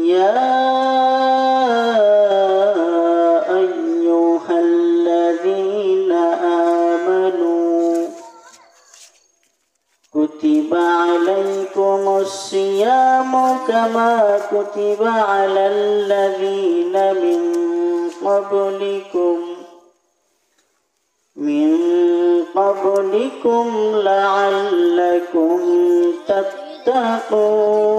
يا أيها الذين آمنوا كتب عليكم الصيام كما كتب على الذين من قبلكم لعلكم تتقون.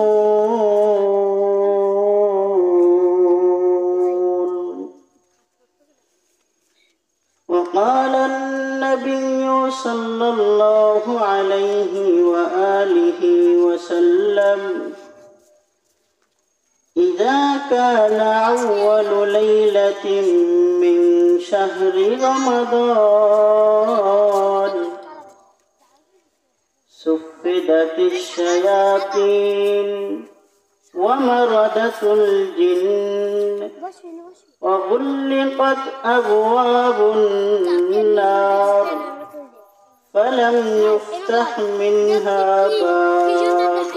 وقال النبي صلى الله عليه وآله وسلم إذا كان أول ليلة من شهر رمضان صفدت الشياطين ومردت الجن وغلقت أبواب النار فلم يفتح منها باب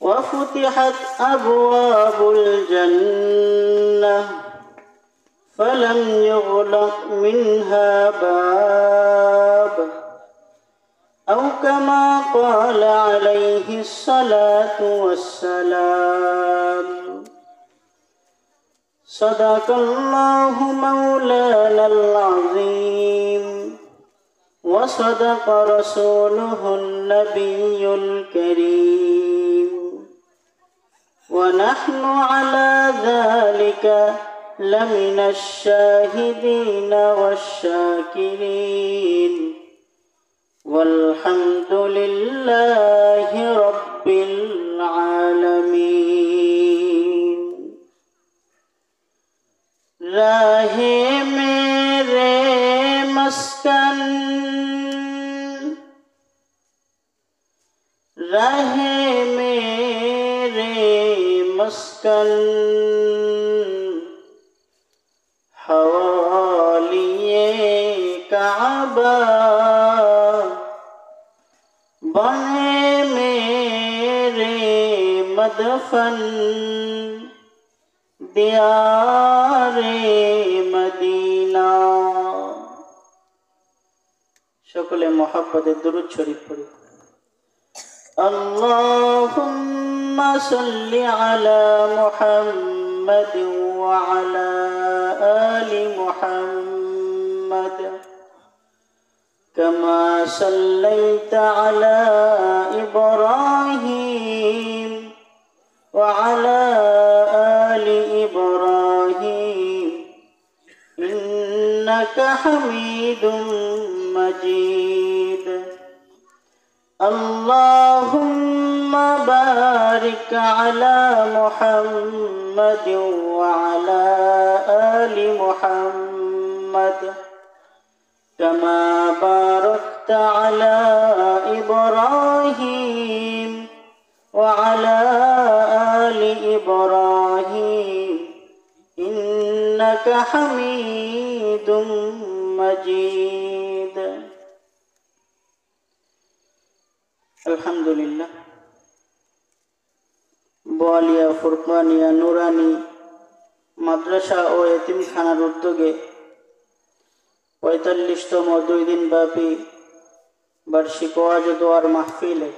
وفتحت أبواب الجنة فلم يغلق منها باب أو كما قال عليه الصلاة والسلام. صدق الله مولانا العظيم وصدق رسوله النبي الكريم ونحن على ذلك لمن الشاهدين والشاكرين والحمد لله رب العالمين. راہے میرے مسکن راہے میرے مسکن حوالیے کعبہ بنے میرے مدفن دیار Medina. সকলে মহব্বতে দুরূদ শরীফ পড়ি। আল্লাহুম্মা সাল্লি আলা মুহাম্মাদিন ওয়া আলা আলি মুহাম্মাদ কামা সাল্লাইতা আলা ইব্রাহিম ওয়া আলা إبراهيم إنك حميد مجيد. اللهم بارك على محمد وعلى آل محمد كما باركت على إبراهيم وعلى آل إبراهيم إنك حميد مجيد. الحمد لله. বোয়ালিয়া ফুরকানিয়া নুরানি মাদ্রাসা ও এতিমখানার উদ্যোগে ৪৫তম ২ দিন ব্যাপী বার্ষিক ওয়াজ ও দোয়ার মাহফিলে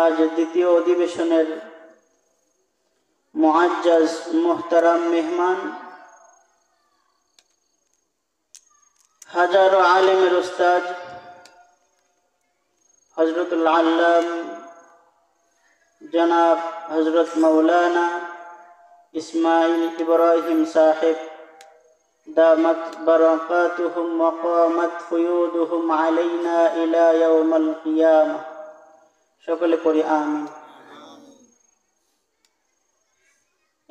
আজ দ্বিতীয় অধিবেশনের মুআজ্জাজ মুহতারাম মেহমান হাজারো আলেমের উস্তাদ হযরতুল আল্লাম জনাব হযরত মাওলানা ইসমাইল ইব্রাহিম সাহেব দামাত বারাকাতুহুম ওয়া কামাত ফুয়ুদুহুম আলাইনা ইলা ইয়াউমিল কিয়ামাহ। সকলে পড়ি আমিন।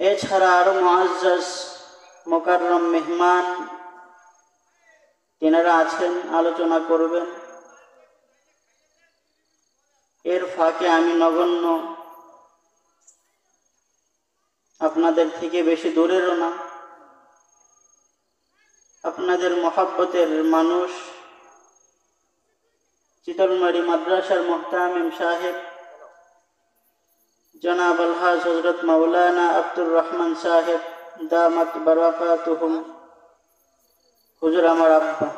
এছাড়া আরো মুআজ্জাজ মুকাররম মেহমান তেনারা আছেন, আলোচনা করবেন। এর ফাঁকে আমি নগণ্য, আপনাদের থেকে বেশি দূরেরও না, আপনাদের মহব্বতের মানুষ চিতলমারি মাদ্রাসার মুহতামিম সাহেব জনাব আলহাজ হযরত মাওলানা আব্দুর রহমান সাহেব দামাত বারাকাতুহুম, হুজুর আমার আব্বা,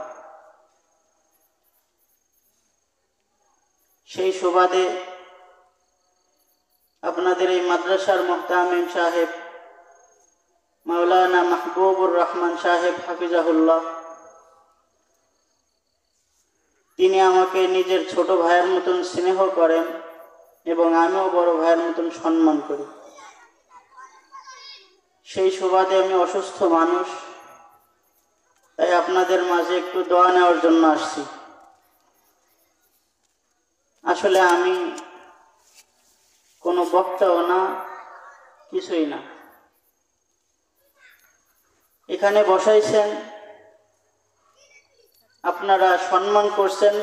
সেই সুবাদে আপনাদের এই মাদ্রাসার মুহতামিম সাহেব মাওলানা মাহবুবুর রহমান সাহেব হাফিজাহুল্লাহ, তিনি আমাকে নিজের ছোট ভাইয়ের মতন স্নেহ করেন এবং আমিও বড় ভাইয়ের মতন সম্মান করি। সেই সুবাদে আমি অসুস্থ মানুষ, তাই আপনাদের মাঝে একটু দোয়া নেওয়ার জন্য আসছি। আসলে আমি কোনো বক্তাও না, কিছুই না। এখানে বসাইছেন, আপনারা সম্মান করছেন,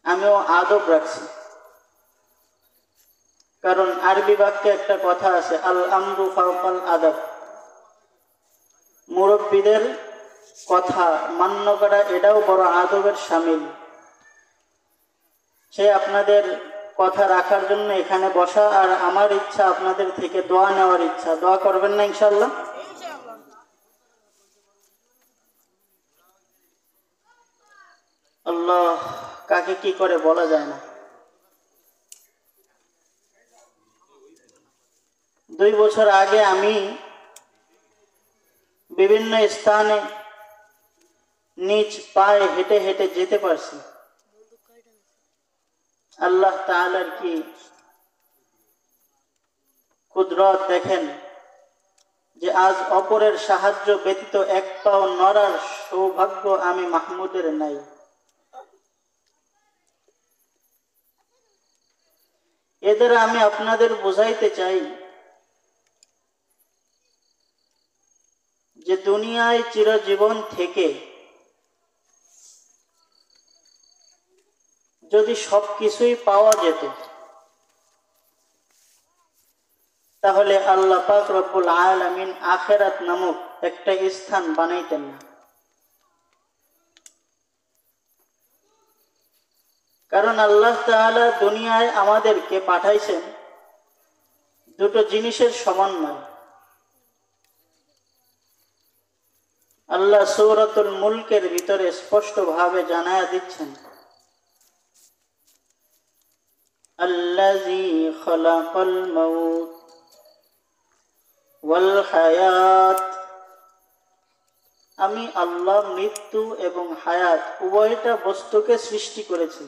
আমিও আদব রাখছি। কারণ আরবি বাক্যে একটা কথা আছে, আল আমরু ফাওকাল আদব। মুরব্বীদের কথা মান্য করা এটাও বড় আদবের শামিল। সে আপনাদের কথা রাখার জন্য এখানে বসা, আর আমার ইচ্ছা আপনাদের থেকে দোয়া নেওয়ার ইচ্ছা। দোয়া করবেন না ইনশাআল্লাহ? আল্লাহ কাকে কি করে বলা যায় না। 2 বছর আগে আমি বিভিন্ন স্থানে নিজ পায়ে হেঁটে হেঁটে যেতে পারছি। আল্লাহ তাআলার কি কুদরত দেখেন, যে আজ অপরের সাহায্য ব্যতীত এক পাও নড়ার সৌভাগ্য আমি মাহমুদের নাই। এদের আমি আপনাদের বোঝাইতে চাই যে দুনিয়ায় চিরজীবন থেকে যদি সবকিছুই পাওয়া যেত, তাহলে আল্লাহ পাক রব্বুল আলামিন আখিরাত নামক একটা স্থান বানাইতেন না। কারণ আল্লাহ তাআলা দুনিয়ায় আমাদেরকে পাঠাইছেন দুটো জিনিসের সমন্বয়। আল্লাহ সূরাতুল মুলকের ভিতরে স্পষ্টভাবে জানায়া দিচ্ছেন, আল্লাযী খালাকাল মাউত ওয়াল হায়াত, আমি আল্লাহ মৃত্যু এবং হায়াত উভয়টা বস্তুকে সৃষ্টি করেছি।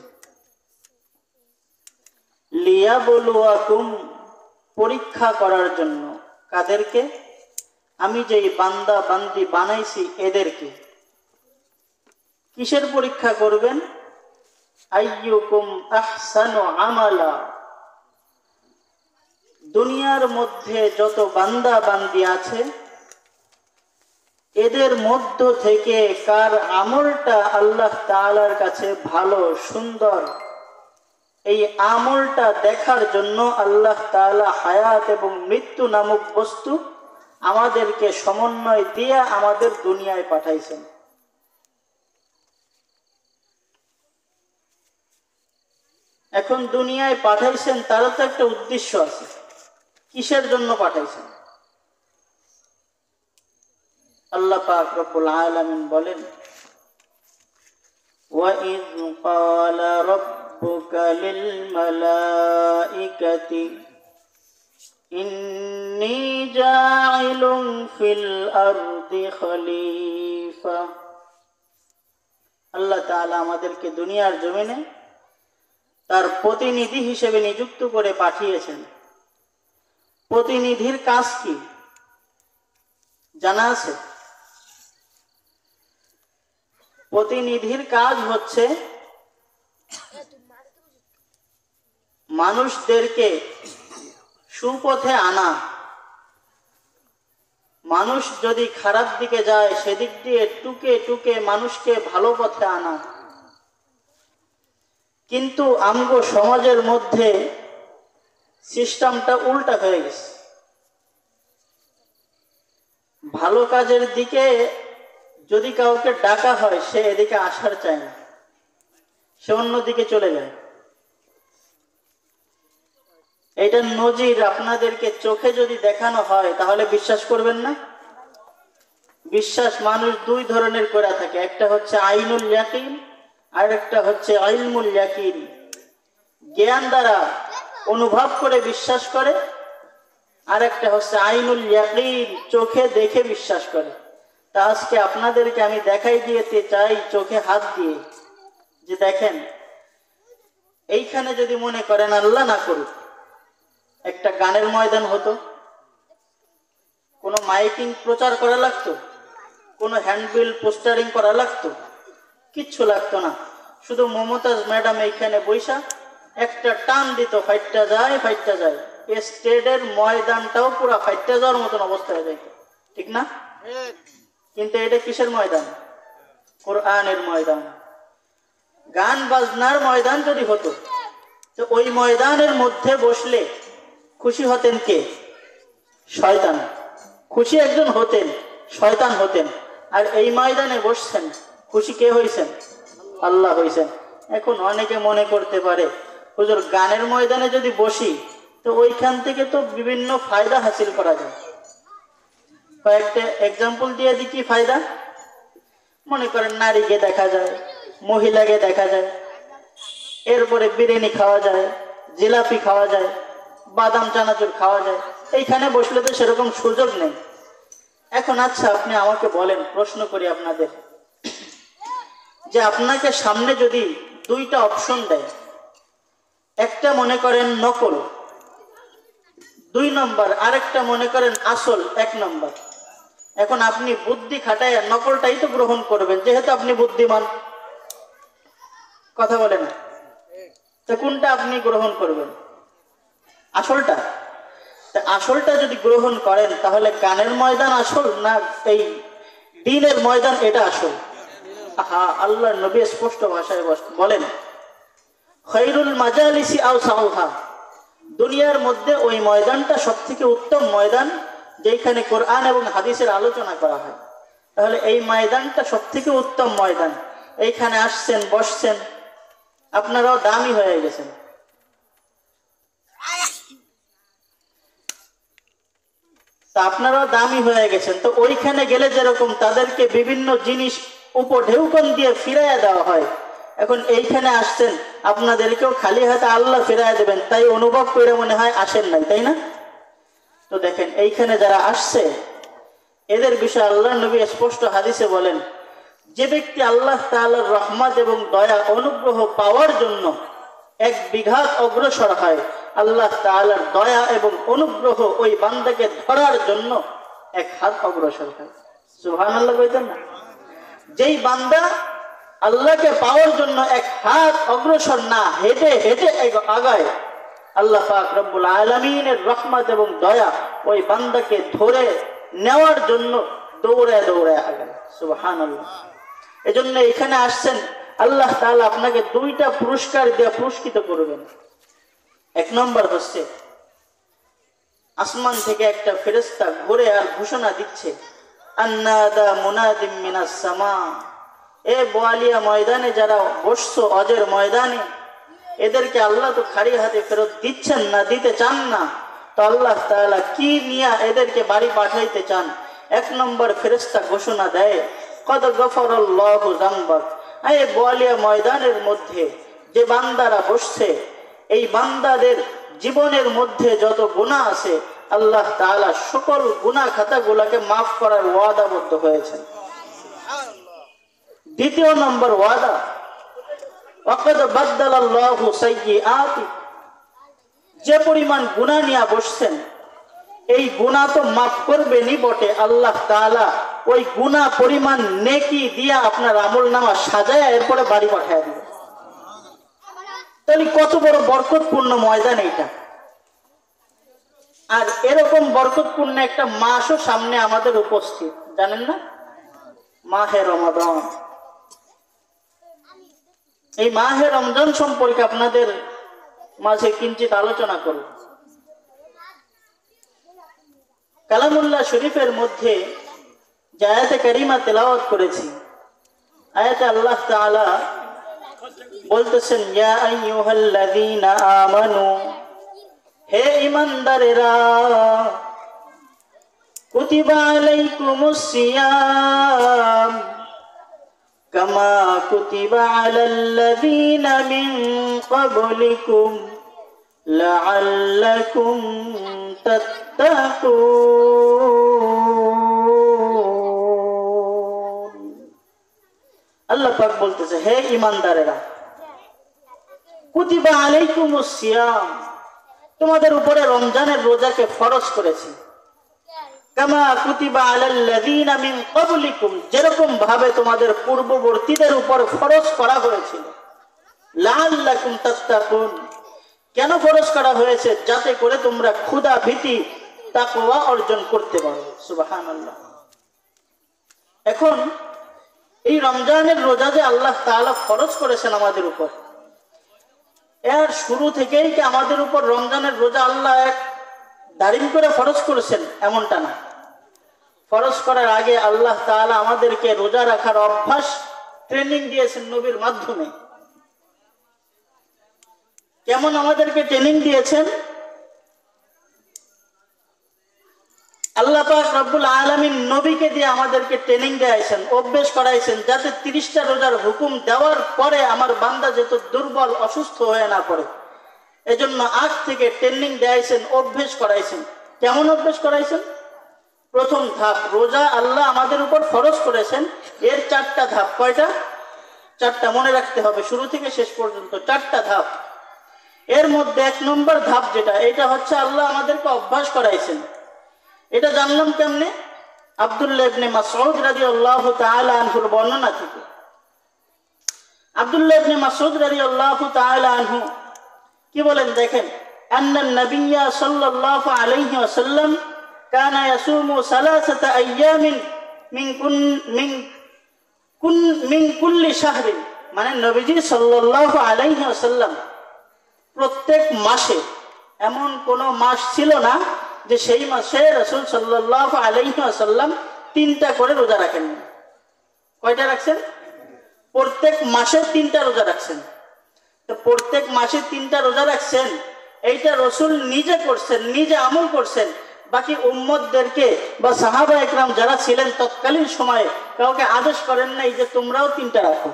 লিয়াবলুয়াকুম, পরীক্ষা করার জন্য। কাদেরকে? আমি যেই বান্দা বান্দি বানাইছি এদেরকে। কিসের পরীক্ষা করবেন? আইয়ুকুম আহসানু আমালা, দুনিয়ার মধ্যে যত বান্দা বান্দি আছে এদের মধ্য থেকে কার আমলটা আল্লাহ তাআলার কাছে ভালো সুন্দর, এই আমলটা দেখার জন্য আল্লাহ তাআলা হায়াত এবং মৃত্যু নামক বস্তু আমাদেরকে সমন্বয় দিয়ে আমাদের দুনিয়ায় পাঠাইছেন। এখন দুনিয়ায় পাঠাইছেন, তারও তো একটা উদ্দেশ্য আছে। কিসের জন্য পাঠাইছেন? আল্লাহ পাক রব্বুল আলামিন বলেন, وَإِذْ قَالَ رَبُّكَ لِلْمَلَائِكَةِ إِنِّي جَاعِلٌ فِي الْأَرْضِ خَلِيفَةً। আল্লাহ তাআলা আমাদেরকে দুনিয়ার জমিনে তার প্রতিনিধি হিসেবে নিযুক্ত করে পাঠিয়েছেন। প্রতিনিধির কাজ কি জানা আছে? প্রতিনিধির কাজ হচ্ছে মানুষদেরকে সুপথে আনা। মানুষ যদি খারাপ দিকে যায় সেদিক দিয়ে টুকে টুকে মানুষকে ভালো পথে আনা। কিন্তু আমগো সমাজের মধ্যে সিস্টেমটা উল্টা হয়ে গেছে। ভালো কাজের দিকে যদি কাউকে ডাকা হয় সে এদিকে আসার চায় না, সে অন্যদিকে চলে যায়। এটা নজির আপনাদেরকে চোখে যদি দেখানো হয় তাহলে বিশ্বাস করবেন না? বিশ্বাস মানুষ দুই ধরনের করে থাকে, একটা হচ্ছে আইনুল ইয়াকিন আর একটা হচ্ছে ইলমুল ইয়াকিন। জ্ঞান দ্বারা অনুভব করে বিশ্বাস করে, আর একটা হচ্ছে আইনুল ইয়াকিন, চোখে দেখে বিশ্বাস করে। তা আজকে আপনাদেরকে আমি দেখাই দিতে চাই চোখে হাত দিয়ে, যে দেখেন এইখানে যদি মনে করেন আল্লাহ না করুক একটা গানের ময়দান হতো, কোনো মাইকিং প্রচার করা লাগতো, কোনো হ্যান্ডবিল পোস্টারিং করা লাগতো? কিচ্ছু লাগতো না। শুধু মমতাজ ম্যাডাম এইখানে বৈশা একটা টান দিত, ফাইটটা যায় ফাইটটা যায়, স্টেডের ময়দানটাও পুরো ফাইটটা যাওয়ার মতন অবস্থা হয়ে যায়, ঠিক না? কিন্তু এটা কিসের ময়দান? কোরআনের ময়দান। গান বাজনার ময়দান যদি হতো তো ওই ময়দানের মধ্যে বসলে খুশি হতেন কে? শয়তান। খুশি একজন হতেন, শয়তান হতেন। আর এই ময়দানে বসছেন, খুশি কে হয়েছেন? আল্লাহ হয়েছেন। এখন অনেকে মনে করতে পারে হুজুর গানের ময়দানে যদি বসি তো ওইখান থেকে তো বিভিন্ন ফায়দা হাসিল করা যায়। কয়েকটা এক্সাম্পল দিয়ে দিই কি ফায়দা। মনে করেন নারীকে দেখা যায়, মহিলাকে দেখা যায়, এরপরে বিরিয়ানি খাওয়া যায়, জিলাপি খাওয়া যায়, বাদাম চানাচুর খাওয়া যায়। এইখানে বসলে তো সেরকম সুযোগ নেই। এখন আচ্ছা আপনি আমাকে বলেন, প্রশ্ন করি আপনাদের, যে আপনাকে সামনে যদি দুইটা অপশন দেয়, একটা মনে করেন নকল 2 নম্বর, আরেকটা মনে করেন আসল 1 নম্বর। এখন আপনি বুদ্ধি খাটায় নকলটাই তো গ্রহণ করবেন, যেহেতু আপনি বুদ্ধিমান। কথা বলেন, তো কোনটা আপনি গ্রহণ করবেন? আসলটা। আসলটা যদি গ্রহণ করেন তাহলে গানের ময়দান আসল না এই দ্বীনের ময়দান এটা আসল? হ্যাঁ, আল্লাহর নবী স্পষ্ট ভাষায় বলেন, খায়রুল মাজালিসি আওসাউহা, দুনিয়ার মধ্যে ওই ময়দানটা সবথেকে উত্তম ময়দান যেখানে কোরআন এবং হাদিসের আলোচনা করা হয়। তাহলে এই ময়দানটা সবথেকে উত্তম ময়দান। এইখানে আসছেন, বসছেন, আপনারাও দামি হয়ে গেছেন। তা আপনারাও দামি হয়ে গেছেন, তো ওইখানে গেলে যেরকম তাদেরকে বিভিন্ন জিনিস উপঢেউকন দিয়ে ফিরাইয়া দেওয়া হয়, এখন এইখানে আসছেন, আপনাদেরকেও খালি হাতে আল্লাহ ফিরাইয়া দেবেন, তাই অনুভব করে মনে হয় আসেন নাই, তাই না? তো দেখেন এইখানে যারা আসছে এদের বিষয়ে আল্লাহ নবী স্পষ্ট হাদিসে বলেন, যে ব্যক্তি আল্লাহ তাআলার রহমত এবং দয়া অনুগ্রহ পাওয়ার জন্য 1 বিঘাত অগ্রসর হয়, আল্লাহ তাআলার দয়া এবং অনুগ্রহ ওই বান্দাকে ধরার জন্য 1 হাত অগ্রসর হয়। সুবহানাল্লাহ কইতেন না? যেই বান্দা আল্লাহকে পাওয়ার জন্য 1 হাত অগ্রসর না, হেঁটে হেঁটে আগায়, আল্লাহ পাক রব্বুল আলামিনের রহমত এবং দয়া ওই বান্দাকে ধরে নেওয়ার জন্য দৌড়ে দৌড়ে আগায়। সুবহানাল্লাহ। এজন্য এখানে আসছেন, আল্লাহ তাআলা আপনাকে 2টা পুরস্কার দিয়ে পুরস্কৃত করবেন। 1 নম্বর হচ্ছে আসমান থেকে একটা ফেরেশতা ঘুরে আর ঘোষণা দিচ্ছে, আন্নাদা মুনাদিম মিনাস সামা, এ বোয়ালিয়া ময়দানে যারা বসছো, অজের ময়দানে, এদেরকে আল্লাহ তো খালি হাতে ফেরত দিচ্ছেন না, দিতে চান না, তো আল্লাহ তাআলা কি নিয়ে এদেরকে বাড়ি পাঠাইতে চান? 1 নম্বর ফেরেশতা ঘোষণা দেয়, কদ গফরাল্লাহু যামবাক, এই বোয়ালিয়া ময়দানের মধ্যে যে বান্দারা বসছে, এই বান্দাদের জীবনের মধ্যে যত গুনাহ আছে আল্লাহ তাআলা সকল গুনাহ খাতাগুলোকে মাফ করার ওয়াদাবদ্ধ হয়েছেন। 2 নম্বর ওয়াদা, ওয়াকাদ বাদদালাল্লাহু সাইয়্যাতি, যে পরিমাণ গুনাহ নিয়ে বসছেন এই গুনাহ তো মাফ করবেনই বটে, আল্লাহ তাআলা ওই গুনাহ পরিমাণ নেকি দিয়া আপনার আমলনামা সাজায় এরপরে বাড়ি পাঠিয়ে দিবেন। তাহলে কত বড় বরকতপূর্ণ ময়দান এইটা। আর এরকম বরকতপূর্ণ একটা মাসও সামনে আমাদের উপস্থিত, জানেন না? মাহে রমাদান। এই মাহে রমজান সম্পর্কে আপনাদের মাঝে কিঞ্চিত আলোচনা করব। কালামুল্লাহ শরীফের মধ্যে যে আয়াতে কারিমা তেলাওয়াত করেছি, আয়াতে আল্লাহ তাআলা বলতেছেন, ইয়া আইয়ুহাল্লাযীনা আমানু, হে ঈমানদারেরা, কুতিবা আলাইকুমুস সিয়াম কামা কুতিবা আলাল্লাযীনা মিন ক্বাবলিকুম লাআল্লাকুম তাত্তাকুন। আল্লাহ পাক বলতেছে, হে ঈমানদারেরা, কুতিবা আলাইকুমুস সিয়াম, তোমাদের উপরে রমজানের রোজাকে ফরজ করেছি। কামা কুতিবা আলাল্লাযীনা মিন ক্বাবলিকুম, যেরকম ভাবে তোমাদের পূর্ববর্তীদের উপর ফরজ করা হয়েছিল। লাআল্লাকুম তাত্তাকুন, কেন ফরজ করা হয়েছে? যাতে করে তোমরা ক্ষুধা ভীতি তাকওয়া অর্জন করতে পারো। সুবহানাল্লাহ। এখন এই রমজানের রোজা যে আল্লাহ তাআলা ফরজ করেছেন আমাদের উপর, এর শুরু থেকেই কি আমাদের উপর রমজানের রোজা আল্লাহ এক দাঁড়িম করে ফরজ করেছেন? এমনটা না। ফরজ করার আগে আল্লাহ তাআলা আমাদেরকে রোজা রাখার অভ্যাস ট্রেনিং দিয়েছেন নবীর মাধ্যমে। কেমন আমাদেরকে ট্রেনিং দিয়েছেন? আল্লাহ পাক রব্বুল আলামিন নবীকে দিয়ে আমাদেরকে ট্রেনিং দেয়াইছেন, অভ্যেস করাইছেন, যাতে 30টা রোজার হুকুম দেওয়ার পরে আমার বান্দা যেত দুর্বল অসুস্থ হয়ে না পড়ে। এজন্য আগ থেকে ট্রেনিং দেয়াইছেন, অভ্যেস করাইছেন। কেমন অভ্যেস করাইছেন? প্রথম ধাপ, রোজা আল্লাহ আমাদের উপর ফরজ করেছেন, এর 4টা ধাপ। কয়টা? 4টা, মনে রাখতে হবে, শুরু থেকে শেষ পর্যন্ত 4টা ধাপ। এর মধ্যে 1 নম্বর ধাপ যেটা, এটা হচ্ছে আল্লাহ আমাদেরকে অভ্যাস করাইছেন। এটা জানলাম কেমনে? আব্দুল্লাহ ইবনে মাসউদ রাদিয়াল্লাহু তাআলা আনহুর বর্ণনা থেকে। আব্দুল্লাহ ইবনে মাসউদ রাদিয়াল্লাহু তাআলা আনহু কি বলেন দেখেন, আন্নান নাবিয়্যা সাল্লাল্লাহু আলাইহি ওয়াসাল্লাম কানা ইয়াসুমু সালাসাতা আইয়ামিন মিন কুল্লি শাহরিন, মানে নবীজি সাল্লাল্লাহু আলাইহি ওয়াসাল্লাম প্রত্যেক মাসে, এমন কোন মাস ছিল না যে সেই মাসে রাসূল সাল্লাল্লাহু আলাইহি ওয়াসাল্লাম 3টা করে রোজা রাখেন। কয়টা রাখছেন? প্রত্যেক মাসে 3টা রোজা রাখছেন। তো প্রত্যেক মাসে 3টা রোজা রাখছেন, এইটা রাসূল নিজে করছেন, নিজে আমল করছেন। বাকি উম্মতদেরকে বা সাহাবা একরাম যারা ছিলেন তৎকালীন সময়ে কাউকে আদেশ করেন নাই যে তোমরাও 3টা রাখো।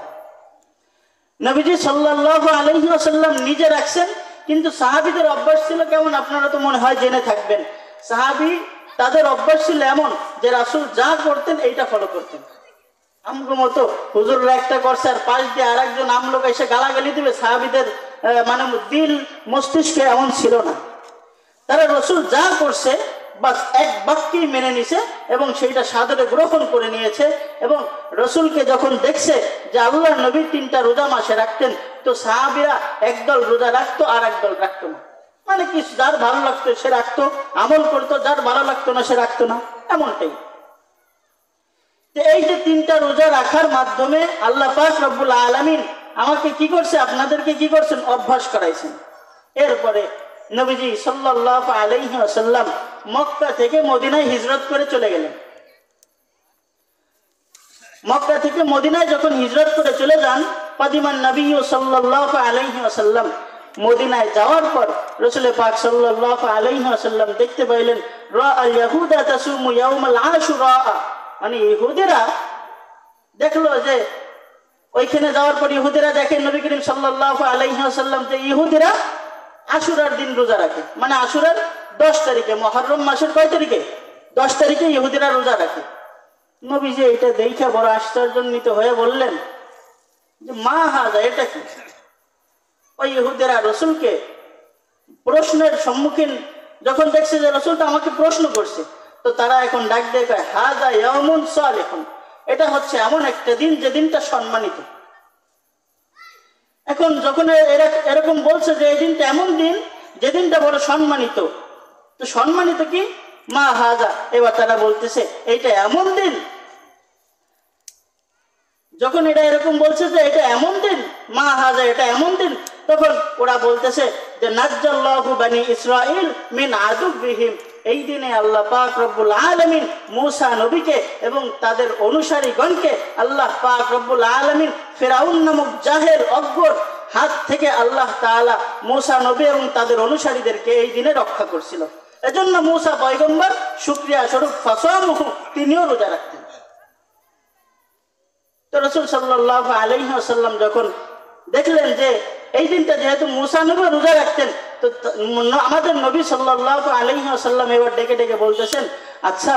নবীজি সাল্লাল্লাহু আলাইহি ওয়াসাল্লাম নিজে রাখছেন, কিন্তু সাহাবীদের অভ্যাস ছিল কেমন? আপনারা তো মনে হয় জেনে থাকবেন। সাহাবী তাদের অভ্যাস ছিল এমন যে রাসূল যা করতেন এইটা ফলো করতেন। আমগো মতো হুজুররা একটা করছে আর পাশ দিয়ে আরেকজন আমলোক এসে গালাগালি দিবে, সাহাবীদের মানে দিল মস্তিষ্কে এমন ছিল না। তারা রাসূল যা করছে বাস এক বাক্যেই মেনে নিছে এবং সেইটা সাদরে গ্রহণ করে নিয়েছে। এবং রাসূলকে যখন দেখছে যে আল্লাহর নবী 3টা রোজা মাসে রাখতেন, তো সাহাবীরা একদল রোজা রাখতো আর একদল রাখতো না। মানে কি, যার ভালো লাগতো সে রাখতো, আমল করতো, যার ভালো লাগতো না সে রাখতো না, এমনটাই। এই যে 3টা রোজা রাখার মাধ্যমে আল্লাহ পাক রব্বুল আলামিন আমাকে কি করছে, আপনাদেরকে কি করছেন? অভ্যাস করাইছেন। এরপরে নবীজি সাল্লাল্লাহু আলাইহি ওয়াসাল্লাম মক্কা থেকে মদিনায় হিজরত করে চলে গেলেন। মক্কা থেকে মদিনায় যখন হিজরত করে চলে যান, কাদিমান নবী সাল্লাল্লাহু আলাইহি ওয়াসাল্লাম, মদিনায় যাওয়ার পর রাসূল পাক সাল্লাল্লাহু আলাইহি ওয়াসাল্লাম দেখতে পাইলেন রাআল ইয়াহুদা তাসুমু ইয়াউমাল আশুরা, মানে ইহুদিরা দেখলো যে ওইখানে যাওয়ার পর ইহুদিরা দেখে নবী করিম সাল্লাল্লাহু আলাইহি ওয়াসাল্লাম যে ইহুদিরা আশুরার দিন রোজা রাখে, মানে আশুরার 10 তারিখে, মুহররম মাসের কয় তারিখে? 10 তারিখে ইহুদিরা রোজা রাখে। নবীজি এটা দেখে বড় আশ্চর্যান্বিত হয়ে বললেন যে মা হাজা, এটা কি? ওই ইহুদিরা রাসূলকে প্রশ্নের সম্মুখীন যখন দেখছে যে রাসূল তো আমাকে প্রশ্ন করছে, তো তারা এখন ডাক দিয়ে কয় হাজা ইয়াউমুন সালিহুন, এটা হচ্ছে এমন একটা দিন যে দিনটা সম্মানিত। এখন যখন এরকম বলছে যে এই দিনটা এমন দিন যে দিনটা বড় সম্মানিত, তো সম্মানিত কি? মা হাজা, এবার তারা বলতেছে এইটা এমন দিন। যখন এটা এরকম বলছে যে এটা এমন দিন, মা হাজা এটা এমন দিন, তখন ওরা বলতেছে যে নাজ্জাল্লাহু বানি ইসরাঈল মিন আদুবিহিম, এই দিনে আল্লাহ পাক রব্বুল আলামিন মূসা নবীকে এবং তাদের অনুসারীগণকে আল্লাহ পাক রব্বুল আলামিন ফিরাউন নামক জাহেল অজ্ঞর হাত থেকে আল্লাহ তাআলা মূসা নবী এবং তাদের অনুসারীদেরকে এই দিনে রক্ষা করছিল। এজন্য মূসা পয়গম্বর শুকরিয়া স্বরূপ ফাসামুহু, তিনিও রোজা রাখতেন। তো রাসূল সাল্লাল্লাহু আলাইহি ওয়াসাল্লাম যখন দেখলেন যে এই দিনটা যেহেতু মূসা নবী রোজা রাখতেন, তো আমাদের নবী সাল্লাল্লাহু আলাইহি ওয়াসাল্লাম এবার ডেকে ডেকে বলতেছেন, আচ্ছা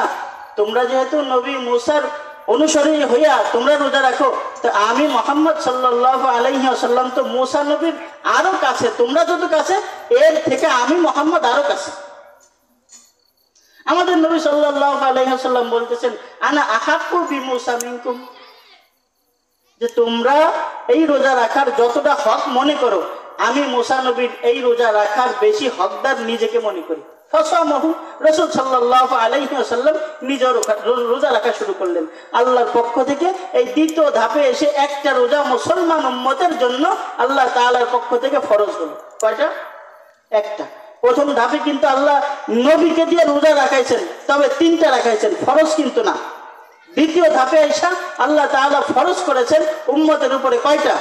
তোমরা যেহেতু নবী মূসার অনুসরী হইয়া তোমরা রোজা রাখো, তো আমি মুহাম্মদ সাল্লাল্লাহু আলাইহি ওয়াসাল্লাম তো মূসা নবীর আরো কাছে, তোমরা যত কাছে এর থেকে আমি মুহাম্মদ আরো কাছে। আমাদের নবী সাল্লাল্লাহু আলাইহি ওয়াসাল্লাম বলতেছেন, আনা আহাক্কু বিমূসা মিনকুম, যে তোমরা এই রোজা রাখার যতটা হক মনে করো, আমি মূসা নবীর এই রোজা রাখার বেশি হকদার নিজেকে মনে করি। ফাসামাহু, রাসূল সাল্লাল্লাহু আলাইহি ওয়াসাল্লাম নিজেও রোজা রাখা শুরু করলেন। আল্লাহর পক্ষ থেকে এই দ্বিতীয় ধাপে এসে একটা রোজা মুসলমান উম্মতের জন্য আল্লাহ তাআলার পক্ষ থেকে ফরজ হলো। কয়টা? একটা। প্রথম ধাপে কিন্তু আল্লাহ নবীকে দিয়ে রোজা রাখাইছেন, তবে 3টা রাখাইছেন, ফরজ কিন্তু না। দ্বিতীয় ধাপে এসে আল্লাহ তাআলা ফরজ করেছেন উম্মতের উপরে কয়টা?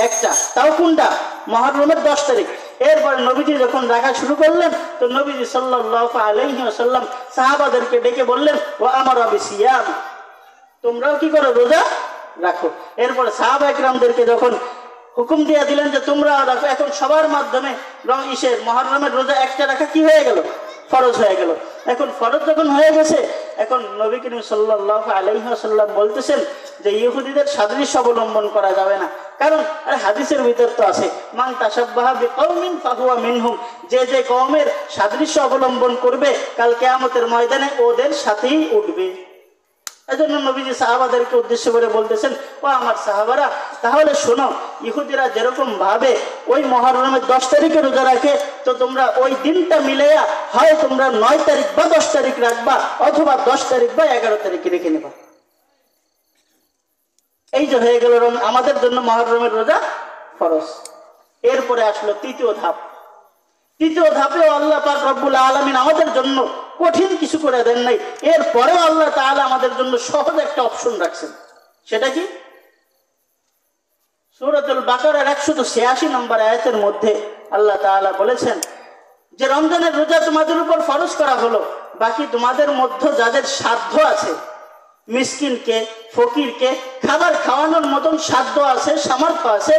একটা। তাও কোনটা? মুহররমের 10 তারিখ। এরপরে নবীজি যখন রাখা শুরু করলেন, তো নবীজি সাল্লাল্লাহু আলাইহি ওয়াসাল্লাম সাহাবাদেরকে ডেকে বললেন, ওয়া আমারা বিসিয়াম, তোমরাও কি করো? রোজা রাখো। এরপরে সাহাবায়ে কিরামদেরকে যখন হুকুম দিয়ে দিলেন যে তোমরা রাখো, এখন সবার মাধ্যমে মুহররমের রোজা একটা রাখা কি হয়ে গেল? ফরজ হয়ে গেল। এখন ফরজ যখন হয়ে গেছে, এখন নবী করিম সাল্লাল্লাহু আলাইহি ওয়াসাল্লাম বলতেছেন যে ইহুদিদের সাদৃশ্য অবলম্বন করা যাবে না, কারণ হাদিসের ভিতর তো আছে, মান তাশাব্বাহা বিকওমিন ফাহুয়া মিনহুম, যে যে কওমের সাদৃশ্য অবলম্বন করবে কাল কিয়ামতের ময়দানে ওদের সাথেই উঠবে। এজন্য নবীজি সাহাবাদেরকে উদ্দেশ্য করে বলতেছেন, ও আমার সাহাবারা, তাহলে শোনো, ইহুদিরা যেরকম ভাবে ওই মুহররমের 10 তারিখে রোজা রাখে, তো তোমরা ওই দিনটা মিলাইয়া হয় তোমরা 9 তারিখ বা 10 তারিখ রাখবা, অথবা 10 তারিখ বা 11 তারিখে রেখে নেবা। এই যে হয়ে গেল আমাদের জন্য মুহররমের রোজা ফরজ। এরপরে আসলো তৃতীয় ধাপ। তৃতীয় ধাপেও আল্লাহ পাক রব্বুল আলামিন আমাদের জন্য কঠিন কিছু করে দেন নাই, এরপরেও আল্লাহ তাআলা আমাদের জন্য সহজ একটা অপশন রাখছেন। সেটা কি? সূরাতুল বাকারার 186 নম্বর আয়াতের মধ্যে আল্লাহ তাআলা বলেছেন যে রমজানের রোজা তোমাদের উপর ফরজ করা হলো, বাকি তোমাদের মধ্যে যাদের সাধ্য আছে, মিসকিনকে ফকিরকে খাবার খাওয়ানোর মতন সাধ্য আছে, সামর্থ্য আছে,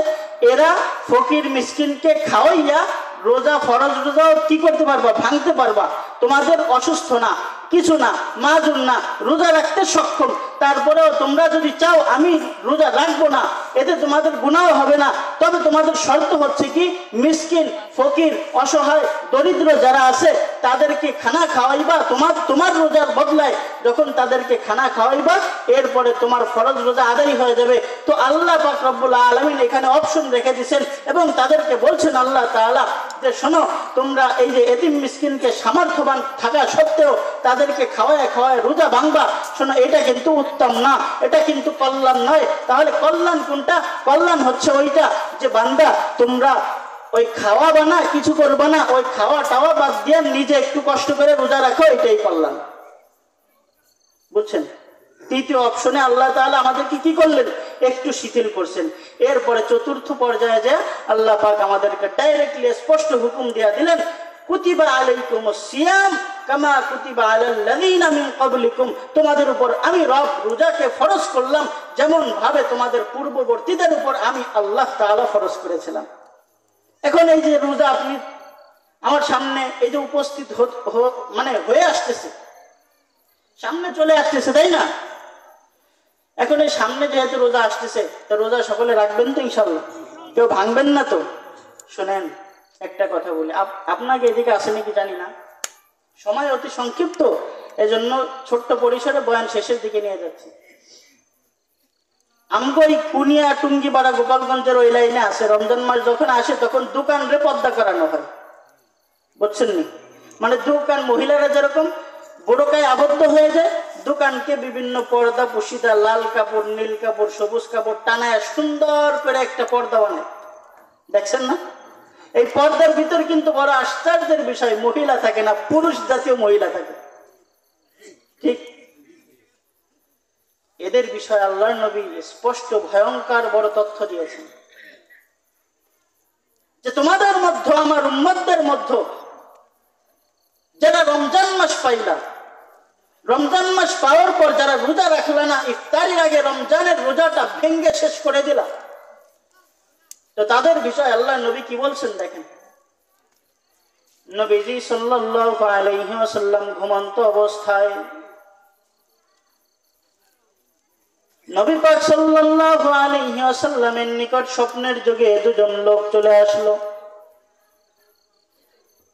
এরা ফকির মিসকিনকে খাওয়াইয়া রোজা, ফরজ রোজাও কি করতে পারবা? ভাঙতে পারবা। তোমাদের অসুস্থ না, কিছু না, মাজুর না, রোজা রাখতে সক্ষম, তারপরেও তোমরা যদি চাও আমি রোজা রাখবো না, এতে তোমাদের গুনাহ হবে না। তবে তোমাদের শর্ত হচ্ছে কি, মিসকিন ফকির অসহায় দরিদ্র যারা আছে তাদেরকে খানা খাওয়াইবা, তোমার রোজার বদলায় যখন তাদেরকে খানা খাওয়াইবা, এরপরে তোমার ফরজ রোজা আদায় হয়ে যাবে। তো আল্লাহ পাক রব্বুল আলামিন এখানে অপশন রেখে দিয়েছেন এবং তাদেরকে বলছেন আল্লাহ তাআলা যে শোনো, তোমরা এই যে এতিম মিসকিনকে সামর্থ্যবান থাকা সত্ত্বেও তাদেরকে খাওয়ায় রোজা ভাঙবা, শোনো, এটা কিন্তু উত্তম না, এটা কিন্তু কল্যাণ নয়। তাহলে কল্যাণ কোনটা? কল্যাণ হচ্ছে ওইটা যে বান্দা তোমরা ওই খাওয়াবা না, কিছু করবা না, ওই খাওয়া টাওয়া বাদ দিয়ে নিজে একটু কষ্ট করে রোজা রাখো, এটাই কল্যাণ। বুঝছেন? তৃতীয় অপশনে আল্লাহ তাআলা আমাদেরকে কি করলেন? একটু শিথিল করছেন। এরপরে চতুর্থ পর্যায়ে যে আল্লাহ পাক আমাদেরকে ডাইরেক্টলি স্পষ্ট হুকুম দিয়ে দিলেন, কুতিবা আলাইকুমুস সিয়াম কামা কুতিবা আলাল লাযিনা মিন ক্বাবলিকুম, তোমাদের উপর আমি রব রোজাকে ফরজ করলাম যেমন ভাবে তোমাদের পূর্ববর্তীদের উপর আমি আল্লাহ তাআলা ফরজ করেছিলাম। এখন এই যে রোজা আপনি আমার সামনে এই যে উপস্থিত হয়ে আসতেছে, সামনে চলে আসতেছে, তাই না? এখন এই সামনে যেহেতু রোজা আসতেছে, তো রোজা সকলে রাখবেন তো ইনশাআল্লাহ? কেউ ভাঙবেন না তো? শোনেন, একটা কথা বলি, আপনাকে এদিকে আসে নাকি জানি না, সময় অতি সংক্ষিপ্ত, এজন্য ছোট্ট পরিসরে বয়ান শেষের দিকে নিয়ে যাচ্ছি। আমগো এই কুনিয়া টুঙ্গিপাড়া গোপালগঞ্জের ওই লাইনে আছে, রমজান মাস যখন আসে তখন দোকান রে পর্দা করানো হয়, বুঝছেন নি? মানে দোকান মহিলারা যেরকম বোরকায় আবদ্ধ হয়ে যায়, দোকানকে বিভিন্ন পর্দা পুশিদা, লাল কাপড়, নীল কাপড়, সবুজ কাপড় টানায় সুন্দর করে একটা পর্দা বানায়, দেখছেন না? এই পর্দার ভিতর কিন্তু বড় আশ্চর্যের বিষয়, মহিলা থাকে না, পুরুষ জাতীয় মহিলা থাকে। ঠিক এদের বিষয়ে আল্লাহর নবী স্পষ্ট ভয়ঙ্কর বড় তথ্য দিয়েছেন। যে তোমাদের মধ্যে আমার উম্মতদের মধ্যে যারা রমজান মাস পাইলা, রমজান মাস পাওয়ার পর যারা রোজা রাখলা না, ইফতারির আগে রমজানের রোজাটা ভেঙ্গে শেষ করে দিলা, তো তাদের বিষয়ে আল্লাহ নবী কি বলছেন দেখেন। নবীজি সাল্লাল্লাহু আলাইহি ওয়াসাল্লাম ঘুমন্ত অবস্থায় নবী পাক সাল্লাল্লাহু আলাইহি ওয়াসাল্লামের নিকট স্বপ্নের যুগে দুজন লোক চলে আসলো।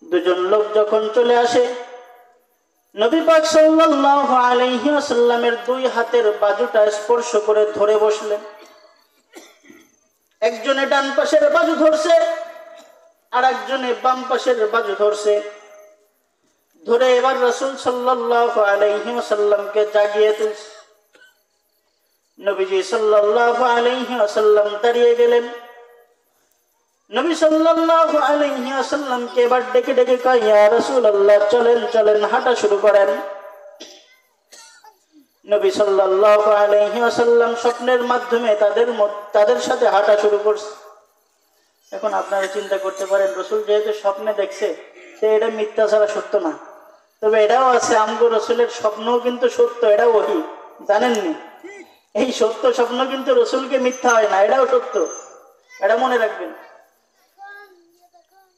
দুজন লোক যখন চলে আসে, নবী পাক সাল্লাল্লাহু আলাইহি ওয়াসাল্লামের দুই হাতের বাজুটা স্পর্শ করে ধরে বসলেন। একজনে ডান পাশের বাজু ধরছে, আর একজনে বাম পাশের বাজু ধরছে। ধরে এবার রাসূল সাল্লাল্লাহু আলাইহি ওয়াসাল্লামকে জাগিয়ে তুলছে। নবীজি সাল্লাল্লাহু আলাইহি ওয়াসাল্লাম দাঁড়িয়ে গেলেন। নবী সাল্লাল্লাহু আলাইহি ওয়াসাল্লামকে এবার ডেকে ডেকে কয়, ইয়া রাসূলুল্লাহ, চলেন চলেন, হাঁটা শুরু করেন। নবী সাল্লাল্লাহু আলাইহি ওয়াসাল্লাম স্বপ্নের মাধ্যমে তাদের সাথে হাঁটা শুরু করছে। এখন আপনারা চিন্তা করতে পারেন, রাসূল যেহেতু স্বপ্নে দেখছে, সে এটা মিথ্যা ছাড়া সত্য না। তবে এটাও আছে, আমগো রাসূলের স্বপ্নও কিন্তু সত্য, এটা ওহী, জানেননি? এই সত্য স্বপ্ন কিন্তু রাসূলকে মিথ্যা হয় না, এটাও সত্য, এটা মনে রাখবেন।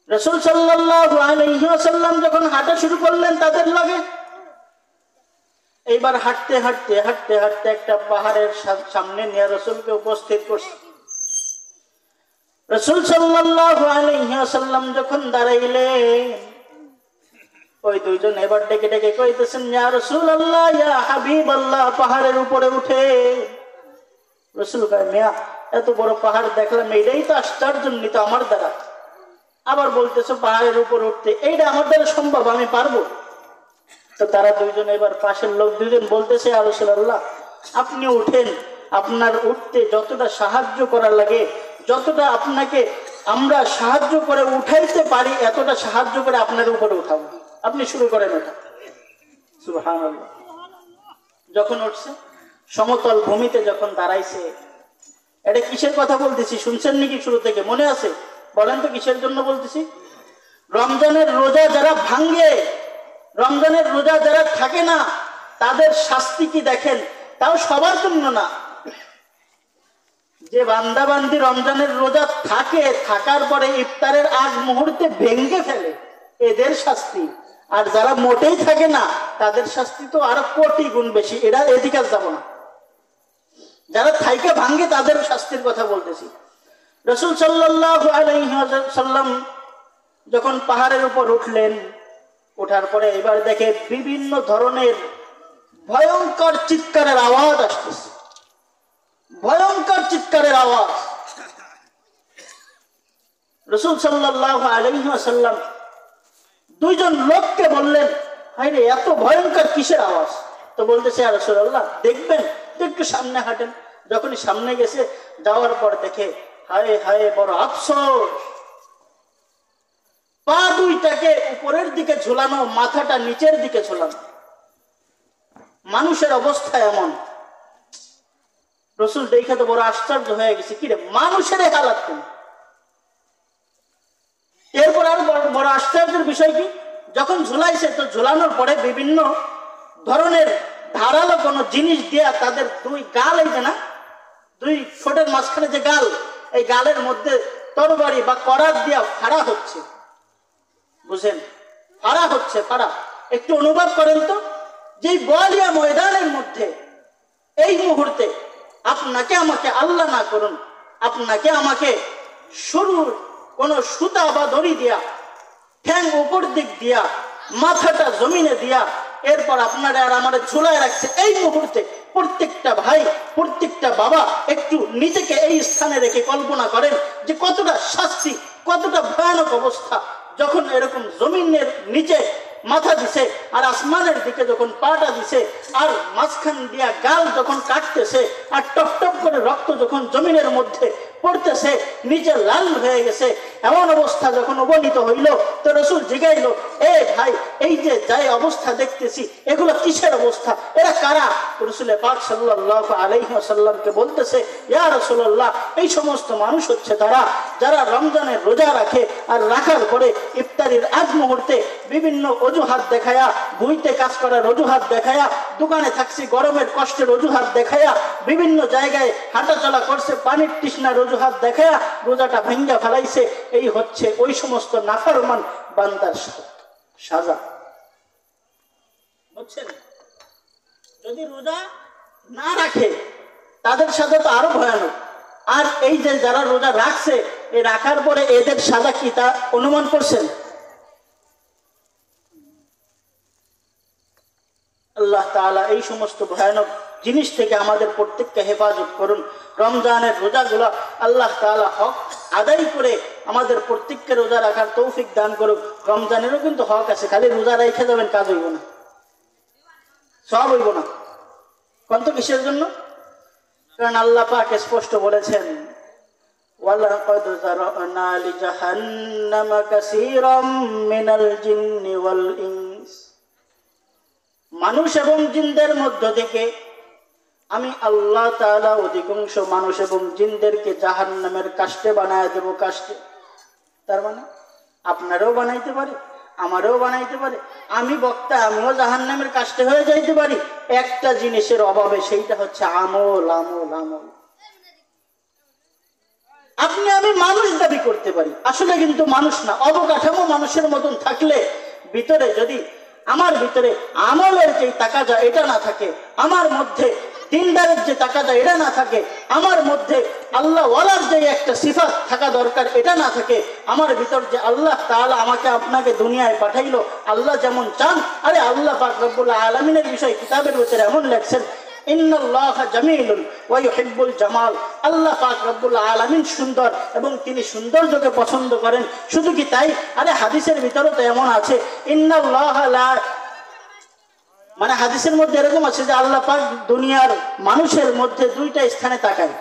রাসূল সাল্লাল্লাহু আলাইহি ওয়াসাল্লাম যখন হাঁটা শুরু করলেন তাদের লগে, এইবার হাঁটতে হাঁটতে হাঁটতে হাঁটতে একটা পাহাড়ের সামনে নিয়ে রাসূলকে উপস্থিত করছে। রাসূল সাল্লাল্লাহু আলাইহি ওয়াসাল্লাম যখন দাঁড়াইলেন, ওই দুইজন এবার ডেকে ডেকে কইতেছেন, ইয়া রাসূলুল্লাহ, ইয়া হাবিবাল্লাহ, পাহাড়ের উপরে উঠে। রাসূল কয়, মিয়া, এত বড় পাহাড় দেখলাম, এইটাই তো আশ্চর্যান্বিত আমার দ্বারা। আবার বলতেছো পাহাড়ের উপর উঠতে, এইটা আমার দ্বারা সম্ভব, আমি পারবো? তো তারা দুইজন, এবার পাশের লোক দুইজন বলতেছে, ইয়া রাসূলুল্লাহ, আপনি উঠেন, আপনার উঠতে যতটা সাহায্য করা লাগে, যতটা আপনাকে আমরা সাহায্য করে উঠাইতে পারি, এতটা সাহায্য করে আপনার উপরে উঠাবো, আপনি শুরু করেন ওঠা। সুবহানাল্লাহ। যখন উঠছে, সমতল ভূমিতে যখন দাঁড়াইছে, এটা কিসের কথা বলতেছি শুনছেন নাকি শুরু থেকে? মনে আছে? বলেন তো কিসের জন্য বলতেছি? রমজানের রোজা যারা ভাঙ্গে, রমজানের রোজা যারা থাকে না, তাদের শাস্তি কি দেখেন। তাও সবার জন্য না, যে বান্দা বান্দি রমজানের রোজা থাকে, থাকার পরে ইফতারের আগ মুহূর্তে ভেঙ্গে ফেলে, এদের শাস্তি। আর যারা মোটেই থাকে না, তাদের শাস্তি তো আরো কোটি গুণ বেশি। এরা এদিকে যাব না, যারা থাইকে ভাঙ্গে তাদের শাস্তির কথা বলতেছি। রাসূল সাল্লাল্লাহু আলাইহি ওয়াসাল্লাম যখন পাহাড়ের উপর উঠলেন, ওঠার পরে এবার দেখে বিভিন্ন ধরনের ভয়ঙ্কর চিৎকারের আওয়াজ আসতেছে, ভয়ঙ্কর চিৎকারের আওয়াজ। রাসূল সাল্লাল্লাহু আলাইহি ওয়াসাল্লাম দুইজন লোককে বললেন, হায়রে, এত ভয়ঙ্কর কিসের আওয়াজ? তো বলতেছে, ইয়া রাসূলুল্লাহ, দেখবেন তো, একটু সামনে হাঁটেন। যখনই সামনে গেছে, যাওয়ার পর দেখে, হায় হায়, বড় আফসোস, পা দুইটাকে উপরের দিকে ঝুলানো, মাথাটা নিচের দিকে ঝুলানো। মানুষের অবস্থা এমন। রাসূল দেখে তো বড় আশ্চর্য হয়ে গেছে, কিরে, মানুষের হালাত কেন? এরপর আর বড় আশ্চর্যের বিষয় কি, যখন ঝুলাইছে, তো ঝুলানোর পরে বিভিন্ন ধরনের ধারালো কোনো জিনিস দিয়া তাদের দুই গাল, এই যে না, দুই ঠোঁটের মাঝখানে যে গাল, এই গালের মধ্যে তরবারি বা করাত দিয়া ফাড়া হচ্ছে। বুঝেন? ফাড়া হচ্ছে, ফাড়া। একটু অনুভব করেন তো, যে বলিয়া ময়দানের মধ্যে এই মুহূর্তে আপনাকে আমাকে, আল্লাহ না করুন, আপনাকে আমাকে শুরুর কোনো সুতা বা দড়ি দিয়া, ঠ্যাং উপর দিক দিয়া, মাথাটা জমিনে দিয়া, এরপর আপনারা আর আমার ঝুলায় রাখছে। এই মুহূর্তে প্রত্যেকটা ভাই, প্রত্যেকটা বাবা একটু নিজেকে এই স্থানে রেখে কল্পনা করেন যে কতটা শাস্তি, কতটা ভয়ানক অবস্থা। যখন এরকম জমিনের নিচে মাথা দিছে, আর আসমানের দিকে যখন পাটা দিছে, আর মাঝখান দিয়া গাল যখন কাটতেছে, আর টপ টপ করে রক্ত যখন জমিনের মধ্যে পড়তেছে, নিচে লাল হয়ে গেছে। এমন অবস্থা যখন উপনীত হইল তো রাসূল জিগাইল, এ ভাই, এই যে যাই অবস্থা দেখতেছি এগুলো কিসের অবস্থা, এরা কারা? রাসূল পাক সাল্লাল্লাহু আলাইহি ওয়াসাল্লামকে বলতেছে, ইয়া রাসূলুল্লাহ, এই সমস্ত মানুষ হচ্ছে তারা যারা রমজানের রোজা রাখে, আর রাখার পরে ইফতারির আগ মুহূর্তে বিভিন্ন অজুহাত দেখায়া, ভুঁইতে কাজ করার অজুহাত দেখায়া, দোকানে থাকছি গরমের কষ্টের অজুহাত দেখায়া, বিভিন্ন জায়গায় হাঁটাচলা করছে পানির তৃষ্ণার অজুহাত দেখায়া রোজাটা ভেঙ্গা ফেলাইছে। এই হচ্ছে ওই সমস্ত নাফরমান বান্দার সাজা। বুঝছেন? যদি রোজা না রাখে তাদের সাজা তো আরো ভয়ানক। আর এই যে যারা রোজা রাখছে, এই রাখার পরে এদের সাজা কি তা অনুমান করছেন? আল্লাহ তাআলা এই সমস্ত ভয়ানক জিনিস থেকে আমাদের প্রত্যেককে হেফাজত করুন। রমজানের রোজাগুলো আল্লাহ তাআলা হক আদায় করে আমাদের প্রত্যেককে রোজা রাখার তৌফিক দান করুক। রমজানেরও কিন্তু হক আছে, খালি রোজা রেখে যাবেন কাজ হইব না, সব হইব না। কত কিসের জন্য? কারণ আল্লাহ পাক স্পষ্ট বলেছেন, ওয়ালাকাদ যারানা লিজাহান্নামা কাসীরাম মিনাল জিন্নি ওয়াল ইনস, মানুষ এবং জিনদের মধ্য থেকে আমি আল্লাহ তাআলা অধিকাংশ মানুষ এবং জিনদেরকে জাহান্নামের কাষ্টে বানায় দেব। কাষ্টে তার মানে আপনারও বানাইতে পারে, আমারও বানাইতে পারে। আমি বক্তা, আমিও জাহান্নামের কাষ্টে হয়ে যাইতে পারি একটা জিনিসের অভাবে, সেইটা হচ্ছে আমল। আমল আমল আপনি আমি মানুষ দাবি করতে পারি, আসলে কিন্তু মানুষ না। অবকাঠামো মানুষের মতন থাকলে ভিতরে যদি আমার ভিতরে আমলের যে তাকাজা এটা না থাকে, আমার মধ্যে দিনদারের যে তাকাজা এটা না থাকে, আমার মধ্যে আল্লাহ ওয়ালার যে একটা সিফাত থাকা দরকার এটা না থাকে, আমার ভিতর যে আল্লাহ তাআলা আমাকে আপনাকে দুনিয়ায় পাঠাইলো আল্লাহ যেমন চান। আরে আল্লাহ পাক রব্বুল আলামিনের বিষয় কিতাবের ভিতরে এমন লেখছেন, ইন্নাল্লাহা জামিলুন ওয়া ইউহিব্বুল জামাল, আল্লাহ পাক রব্বুল আলামিন সুন্দর এবং তিনি সৌন্দর্যকে পছন্দ করেন। শুধু কি তাই, আরে হাদিসের ভিতরে তো এমন আছে, ইন্নাল্লাহা লা, মানে হাদিসের মধ্যে এরকম আছে যে আল্লাহ পাক দুনিয়ার মানুষের মধ্যে দুইটা স্থানে তাকায়।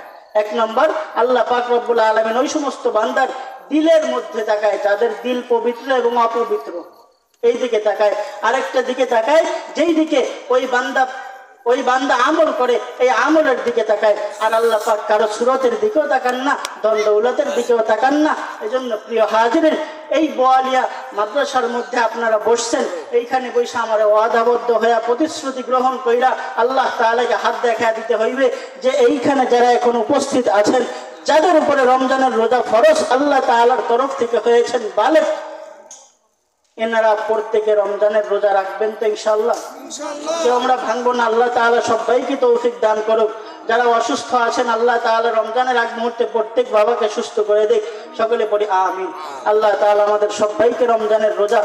এক নম্বর, আল্লাহ পাক রব্বুল আলামিন ওই সমস্ত বান্দার দিলের মধ্যে তাকায় যাদের দিল পবিত্র এবং অপবিত্র, এই দিকে তাকায়। আরেকটা দিকে তাকায় যেই দিকে ওই বান্দা আমল করে, এই আমলের দিকে তাকায়। আর আল্লাহ পাক কারো সুরতের দিকেও তাকান না, ধন দৌলতের দিকেও তাকান না। এই জন্য প্রিয় হাজিরিন, এই বোয়ালিয়া মাদ্রাসার মধ্যে আপনারা বসছেন, এইখানে বৈশা আমার ওয়াদাবদ্ধ হইয়া প্রতিশ্রুতি গ্রহণ কইরা আল্লাহ তাআলাকে হাত দেখা দিতে হইবে যে এইখানে যারা এখন উপস্থিত আছেন, যাদের উপরে রমজানের রোজা ফরজ আল্লাহ তাআলার তরফ থেকে হয়েছেন বালেগ, এনারা প্রত্যেকে রমজানের রোজা রাখবেন তো ইনশাআল্লাহ? কেউ আমরা ভাঙবো না। আল্লাহ তাআলা সবাইকে তৌফিক দান করুক। যারা অসুস্থ আছেন আল্লাহ তাআলা রমজানের আগ মুহূর্তে প্রত্যেক বাবাকে সুস্থ করে দেখ, সকলে পড়ি আমিন। আল্লাহ তাআলা আমাদের সবাইকে রমজানের রোজা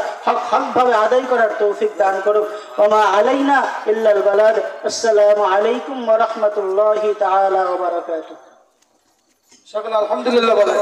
হকভাবে আদায় করার তৌফিক দান করুক। ওয়া মা আলাইনা ইল্লাল বালাগ। আসসালামু আলাইকুম ওয়া রাহমাতুল্লাহি তাআলা ওয়া বারাকাতুহু। সকলে আলহামদুলিল্লাহ বলেন।